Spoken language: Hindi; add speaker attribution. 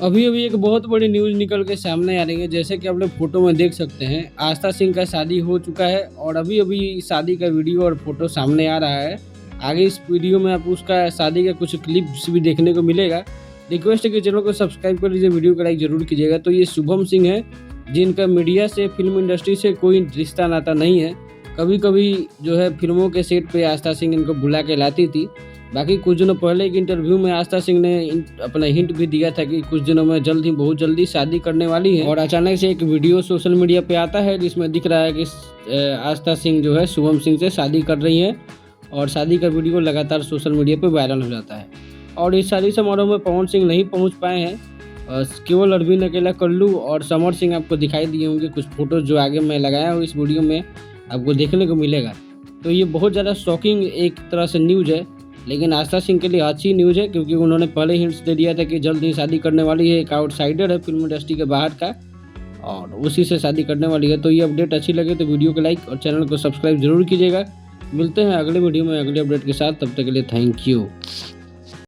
Speaker 1: अभी अभी एक बहुत बड़ी न्यूज़ निकल के सामने आ रही है। जैसे कि आप लोग फ़ोटो में देख सकते हैं, आस्था सिंह का शादी हो चुका है और अभी-अभी शादी का वीडियो और फ़ोटो सामने आ रहा है। आगे इस वीडियो में आपको उसका शादी का कुछ क्लिप्स भी देखने को मिलेगा। रिक्वेस्ट है कि चैनल को सब्सक्राइब कर लीजिए, वीडियो को लाइक ज़रूर कीजिएगा। तो ये शुभम सिंह हैं, जिनका मीडिया से, फ़िल्म इंडस्ट्री से कोई रिश्ता नाता नहीं है। कभी-कभी जो है फ़िल्मों के सेट पे आस्था सिंह इनको बुला के लाती थी। बाकी कुछ दिनों पहले एक इंटरव्यू में आस्था सिंह ने अपना हिंट भी दिया था कि कुछ दिनों में जल्द ही बहुत जल्दी शादी करने वाली है। और अचानक से एक वीडियो सोशल मीडिया पे आता है जिसमें दिख रहा है कि आस्था सिंह जो है शुभम सिंह से शादी कर रही हैं और शादी का वीडियो लगातार सोशल मीडिया पे वायरल हो जाता है। और इस शादी समारोह में पवन सिंह नहीं पहुंच पाए हैं। केवल अरविंद अकेला कल्लू और समर सिंह आपको दिखाई दिए होंगे। कुछ फोटोज जो आगे मैं लगाया हूँ इस वीडियो में आपको देखने को मिलेगा। तो ये बहुत ज़्यादा शॉकिंग एक तरह से न्यूज़ है, लेकिन आस्था सिंह के लिए अच्छी न्यूज़ है क्योंकि उन्होंने पहले हिंट्स दे दिया था कि जल्द ही शादी करने वाली है। एक आउटसाइडर है फिल्म इंडस्ट्री के बाहर का और उसी से शादी करने वाली है। तो ये अपडेट अच्छी लगे तो वीडियो को लाइक और चैनल को सब्सक्राइब जरूर कीजिएगा। मिलते हैं अगले वीडियो में अगले अपडेट के साथ, तब तक के लिए थैंक यू।